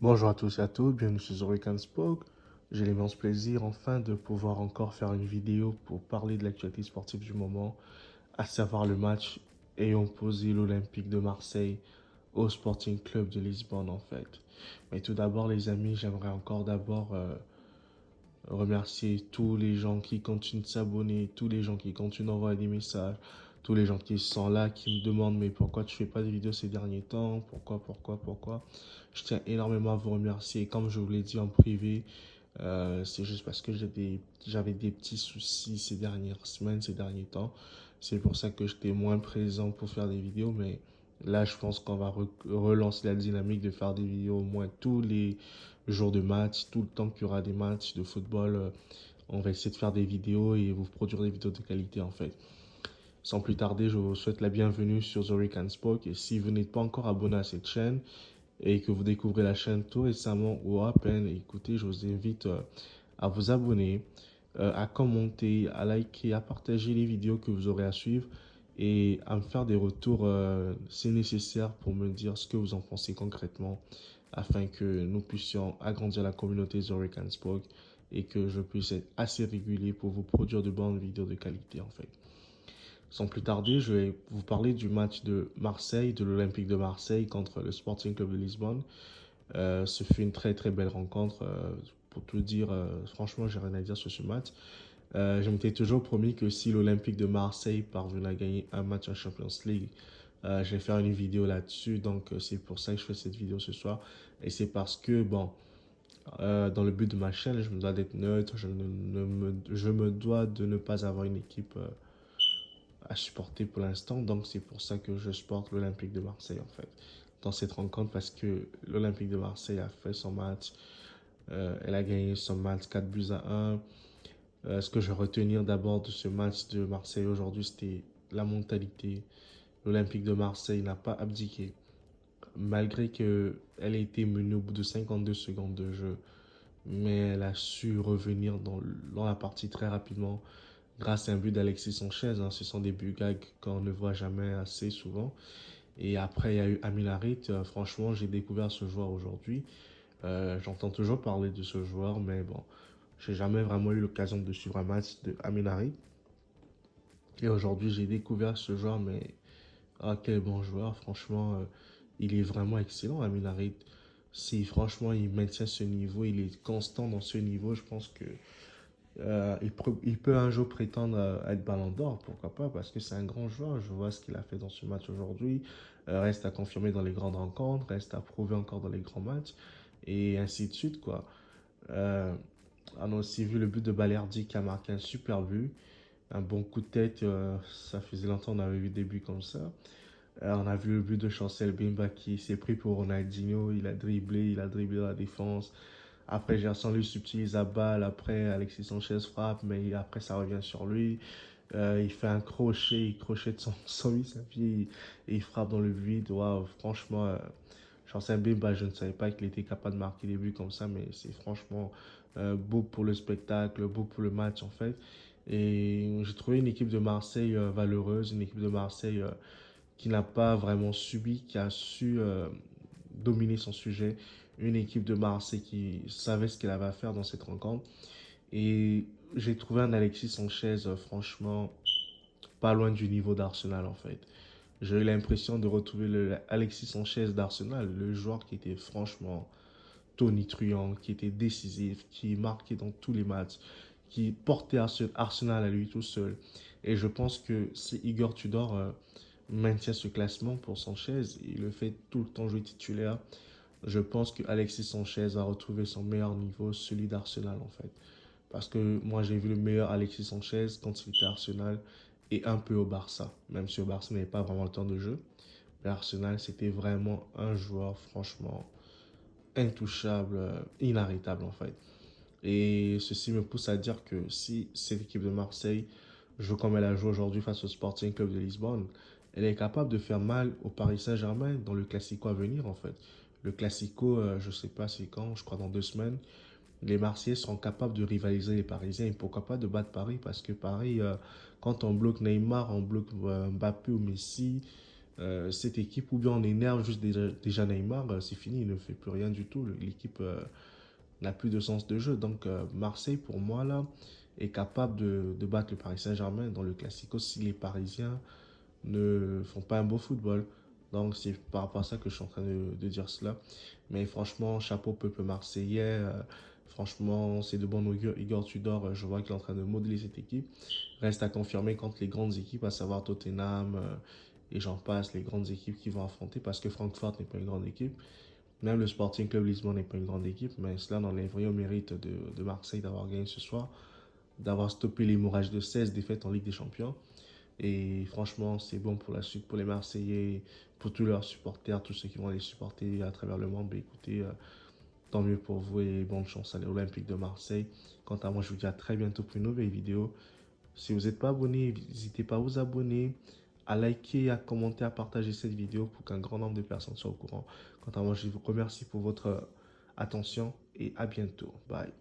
Bonjour à tous et à toutes, bienvenue sur Zorican Spoke. J'ai l'immense plaisir enfin de pouvoir encore faire une vidéo pour parler de l'actualité sportive du moment, à savoir le match ayant opposé l'Olympique de Marseille au Sporting Club de Lisbonne en fait. Mais tout d'abord les amis, j'aimerais encore d'abord remercier tous les gens qui continuent de s'abonner, tous les gens qui continuent d'envoyer des messages, tous les gens qui sont là, qui me demandent mais pourquoi tu fais pas de vidéos ces derniers temps, pourquoi. Je tiens énormément à vous remercier. Et comme je vous l'ai dit en privé, c'est juste parce que j'avais des petits soucis ces dernières semaines, ces derniers temps. C'est pour ça que j'étais moins présent pour faire des vidéos, mais là, je pense qu'on va relancer la dynamique de faire des vidéos au moins tous les jours de match, tout le temps qu'il y aura des matchs de football. On va essayer de faire des vidéos et vous produire des vidéos de qualité en fait. Sans plus tarder, je vous souhaite la bienvenue sur The Rick and Spoke. Et si vous n'êtes pas encore abonné à cette chaîne, et que vous découvrez la chaîne tout récemment ou à peine, écoutez, je vous invite à vous abonner, à commenter, à liker, à partager les vidéos que vous aurez à suivre et à me faire des retours si nécessaire pour me dire ce que vous en pensez concrètement afin que nous puissions agrandir la communauté Zoric and Spoke et que je puisse être assez régulier pour vous produire de bonnes vidéos de qualité en fait. Sans plus tarder, je vais vous parler du match de Marseille, de l'Olympique de Marseille contre le Sporting Club de Lisbonne. Ce fut une très très belle rencontre. Pour tout dire, franchement, j'ai rien à dire sur ce match. Je m'étais toujours promis que si l'Olympique de Marseille parvenait à gagner un match en Champions League, je vais faire une vidéo là-dessus. Donc, c'est pour ça que je fais cette vidéo ce soir. Et c'est parce que, bon, dans le but de ma chaîne, je me dois d'être neutre. Je me dois de ne pas avoir une équipe à supporter pour l'instant. Donc, c'est pour ça que je supporte l'Olympique de Marseille, en fait, dans cette rencontre, parce que l'Olympique de Marseille a fait son match. Elle a gagné son match 4 buts à 1. Ce que je vais retenir d'abord de ce match de Marseille aujourd'hui, c'était la mentalité. L'Olympique de Marseille n'a pas abdiqué. Malgré qu'elle ait été menée au bout de 52 secondes de jeu, mais elle a su revenir dans la partie très rapidement grâce à un but d'Alexis Sanchez. Hein. Ce sont des buts gags qu'on ne voit jamais assez souvent. Et après, il y a eu Amin Harit. Franchement, j'ai découvert ce joueur aujourd'hui. J'entends toujours parler de ce joueur, mais bon, j'ai jamais vraiment eu l'occasion de suivre un match de Amin Harit. Et aujourd'hui, j'ai découvert ce joueur, mais ah, quel bon joueur. Franchement, il est vraiment excellent, Amin Harit. Si franchement il maintient ce niveau, il est constant dans ce niveau, je pense que il peut un jour prétendre à être Ballon d'Or, pourquoi pas, parce que c'est un grand joueur. Je vois ce qu'il a fait dans ce match aujourd'hui. Reste à confirmer dans les grandes rencontres, reste à prouver encore dans les grands matchs, et ainsi de suite, quoi. Euh, on a aussi vu le but de Balerdi qui a marqué un super but. Un bon coup de tête, ça faisait longtemps qu'on avait vu des buts comme ça. On a vu le but de Chancel Bimba qui s'est pris pour Ronaldinho. Il a dribblé la défense. Après, Gerson lui subtilise la balle. Après, Alexis Sanchez frappe, mais après, ça revient sur lui. Il fait un crochet, il crochette son vis-à-vis et il frappe dans le vide. Waouh, franchement, Chancel Bimba, je ne savais pas qu'il était capable de marquer des buts comme ça, mais c'est franchement beau pour le spectacle, beau pour le match en fait. Et j'ai trouvé une équipe de Marseille valeureuse, une équipe de Marseille qui n'a pas vraiment subi, qui a su dominer son sujet. Une équipe de Marseille qui savait ce qu'elle avait à faire dans cette rencontre. Et j'ai trouvé un Alexis Sanchez, franchement, pas loin du niveau d'Arsenal en fait. J'ai eu l'impression de retrouver le Alexis Sanchez d'Arsenal, le joueur qui était franchement tonitruant, qui était décisif, qui marquait dans tous les matchs, qui portait Arsenal à lui tout seul. Et je pense que si Igor Tudor maintient ce classement pour Sanchez, il le fait tout le temps jouer titulaire. Je pense que Alexis Sanchez a retrouvé son meilleur niveau, celui d'Arsenal en fait. Parce que moi j'ai vu le meilleur Alexis Sanchez quand il était à Arsenal et un peu au Barça. Même si au Barça n'avait pas vraiment le temps de jeu. Mais Arsenal c'était vraiment un joueur franchement intouchable, inarrêtable en fait. Et ceci me pousse à dire que si cette équipe de Marseille joue comme elle a joué aujourd'hui face au Sporting Club de Lisbonne, elle est capable de faire mal au Paris Saint-Germain dans le Classico à venir en fait. Le Classico, je ne sais pas c'est quand, je crois dans 2 semaines, les Marseillais seront capables de rivaliser les Parisiens et pourquoi pas de battre Paris parce que Paris, quand on bloque Neymar, on bloque Mbappé ou Messi, cette équipe, ou bien on énerve juste déjà Neymar, c'est fini, il ne fait plus rien du tout. L'équipe n'a plus de sens de jeu. Donc Marseille, pour moi, là, est capable de battre le Paris Saint-Germain dans le Classico si les Parisiens ne font pas un beau football. Donc c'est par rapport à ça que je suis en train de dire cela. Mais franchement, chapeau peuple marseillais. Franchement, c'est de bon augure. Igor Tudor, je vois qu'il est en train de modeler cette équipe. Reste à confirmer contre les grandes équipes, à savoir Tottenham et j'en passe, les grandes équipes qui vont affronter, parce que Francfort n'est pas une grande équipe. Même le Sporting Club Lisbonne n'est pas une grande équipe, mais cela n'enlève rien au mérite de Marseille d'avoir gagné ce soir, d'avoir stoppé l'hémorragie de 16 défaites en Ligue des Champions. Et franchement, c'est bon pour la suite, pour les Marseillais, pour tous leurs supporters, tous ceux qui vont les supporter à travers le monde. Ben, écoutez, tant mieux pour vous et bonne chance à l'Olympique de Marseille. Quant à moi, je vous dis à très bientôt pour une nouvelle vidéo. Si vous n'êtes pas abonné, n'hésitez pas à vous abonner, à liker, à commenter, à partager cette vidéo pour qu'un grand nombre de personnes soient au courant. Quant à moi, je vous remercie pour votre attention et à bientôt. Bye.